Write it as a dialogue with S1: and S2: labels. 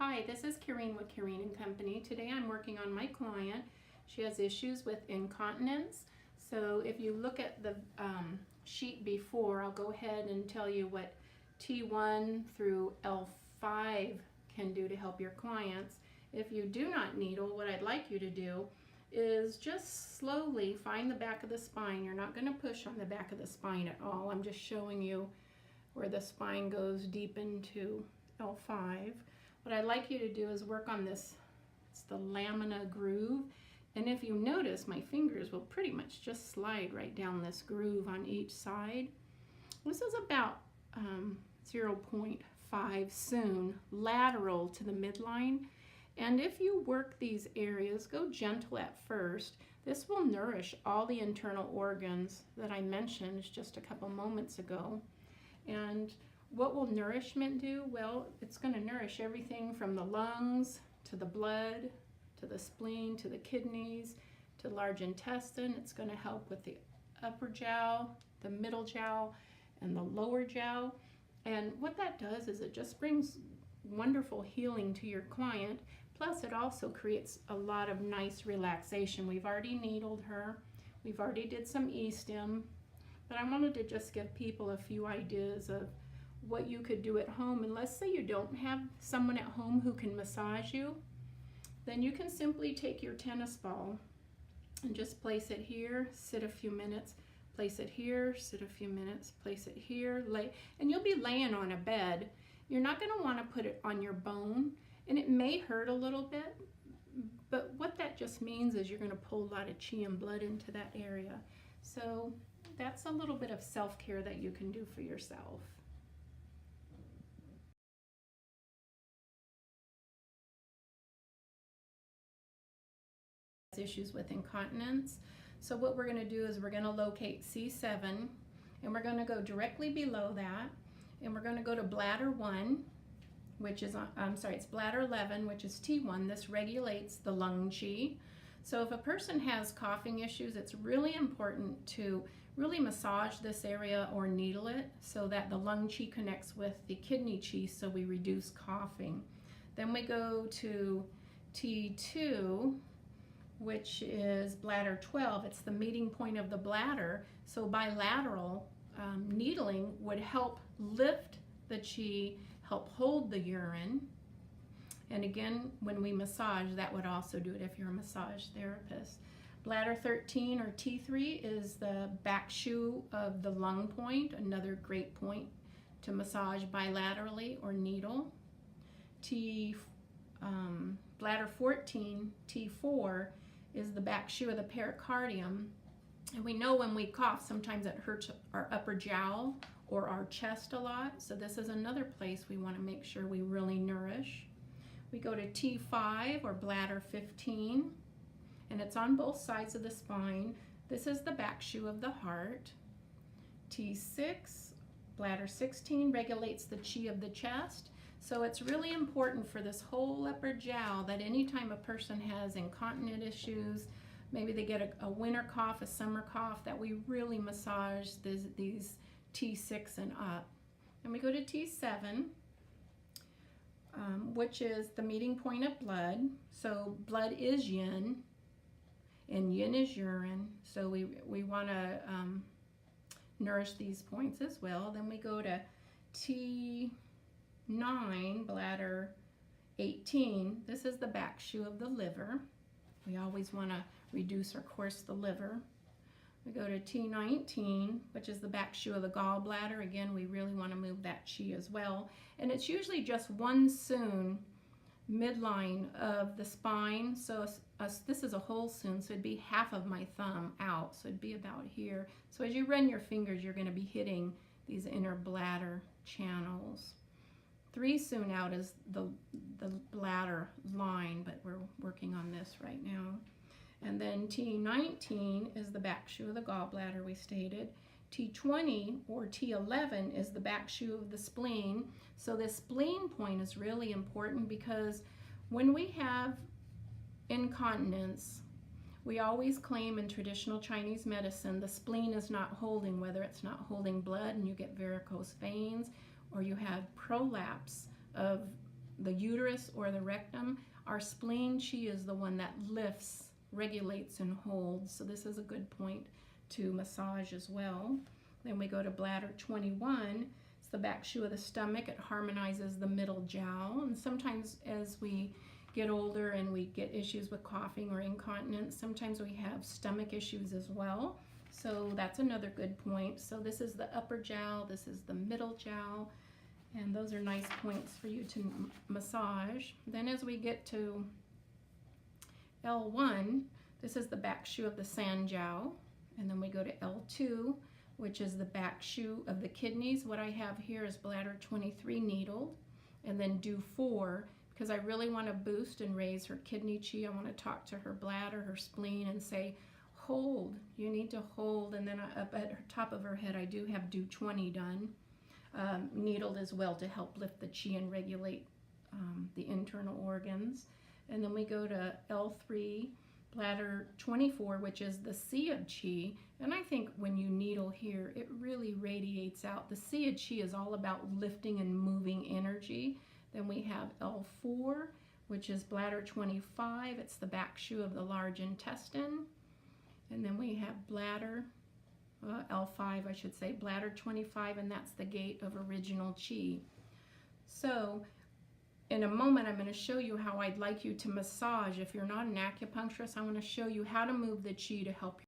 S1: Hi, this is Kareen with Kareen and Company. Today I'm working on my client. She has issues with incontinence. So if you look at the sheet before, I'll go ahead and tell you what T1 through L5 can do to help your clients. If you do not needle, what I'd like you to do is just slowly find the back of the spine. You're not going to push on the back of the spine at all. I'm just showing you where the spine goes deep into L5. What I'd like you to do is work on this, it's the lamina groove, and if you notice, my fingers will pretty much just slide right down this groove on each side. This is about 0.5 soon, lateral to the midline, and if you work these areas, go gentle at first. This will nourish all the internal organs that I mentioned just a couple moments ago. And what will nourishment do? Well, it's going to nourish everything from the lungs to the blood to the spleen to the kidneys to large intestine. It's going to help with the upper jowl, the middle jowl, and the lower jowl. And what that does is it just brings wonderful healing to your client. Plus, it also creates a lot of nice relaxation. We've already needled her. We've already did some E-stim. But I wanted to just give people a few ideas of what you could do at home. And let's say you don't have someone at home who can massage you, then you can simply take your tennis ball and just place it here, sit a few minutes, place it here, sit a few minutes, place it here, lay, and you'll be laying on a bed. You're not going to want to put it on your bone, and it may hurt a little bit, but what that just means is you're going to pull a lot of chi and blood into that area. So that's a little bit of self-care that you can do for yourself. Issues with incontinence. So what we're going to do is we're going to locate C7, and we're going to go directly below that, and we're going to go to bladder 1, which is, it's bladder 11, which is T1. This regulates the lung chi. So if a person has coughing issues, it's really important to really massage this area or needle it so that the lung chi connects with the kidney chi, so we reduce coughing. Then we go to T2, which is bladder 12. It's the meeting point of the bladder. So bilateral needling would help lift the chi, help hold the urine. And again, when we massage, that would also do it if you're a massage therapist. Bladder 13 or T3 is the back shoe of the lung point, another great point to massage bilaterally or needle. Bladder 14, T4, is the back shoe of the pericardium. And we know when we cough, sometimes it hurts our upper jowl or our chest a lot. So this is another place we want to make sure we really nourish. We go to T5 or bladder 15, and it's on both sides of the spine. This is the back shoe of the heart. T6, bladder 16, regulates the chi of the chest. So it's really important for this whole upper jowl that anytime a person has incontinent issues, maybe they get a winter cough, a summer cough, that we really massage these T6 and up. And we go to T7, which is the meeting point of blood. So blood is yin, and yin is urine. So we want to nourish these points as well. Then we go to T9, bladder 18. This is the back shoe of the liver. We always want to reduce or course the liver. We go to T19, which is the back shoe of the gallbladder. Again, we really want to move that chi as well. And it's usually just one soon midline of the spine. So this is a whole soon, so it'd be half of my thumb out. So it'd be about here. So as you run your fingers, you're going to be hitting these inner bladder channels. 3 soon out is the bladder line, but we're working on this right now. And then T19 is the back shoe of the gallbladder, we stated. T20 or T11 is the back shoe of the spleen. So the spleen point is really important because when we have incontinence, we always claim in traditional Chinese medicine the spleen is not holding, whether it's not holding blood and you get varicose veins, or you have prolapse of the uterus or the rectum. Our spleen chi is the one that lifts, regulates, and holds. So this is a good point to massage as well. Then we go to bladder 21. It's the back shu of the stomach. It harmonizes the middle jowl. And sometimes as we get older and we get issues with coughing or incontinence, sometimes we have stomach issues as well. So that's another good point. So this is the upper jowl, this is the middle jowl, and those are nice points for you to massage. Then as we get to L1, this is the back shu of the sand jowl, and then we go to L2, which is the back shu of the kidneys. What I have here is bladder 23 needled, and then do 4, because I really want to boost and raise her kidney chi. I want to talk to her bladder, her spleen, and say, hold, you need to hold. And then up at her top of her head, I do have do 20 done, needled as well, to help lift the chi and regulate the internal organs. And then we go to L3, bladder 24, which is the sea of chi. And I think when you needle here, it really radiates out. The sea of chi is all about lifting and moving energy. Then we have L4, which is bladder 25. It's the back shu of the large intestine. And then we have bladder, L5 I should say, bladder 25, and that's the gate of original chi. So in a moment I'm going to show you how I'd like you to massage. If you're not an acupuncturist, I want to show you how to move the chi to help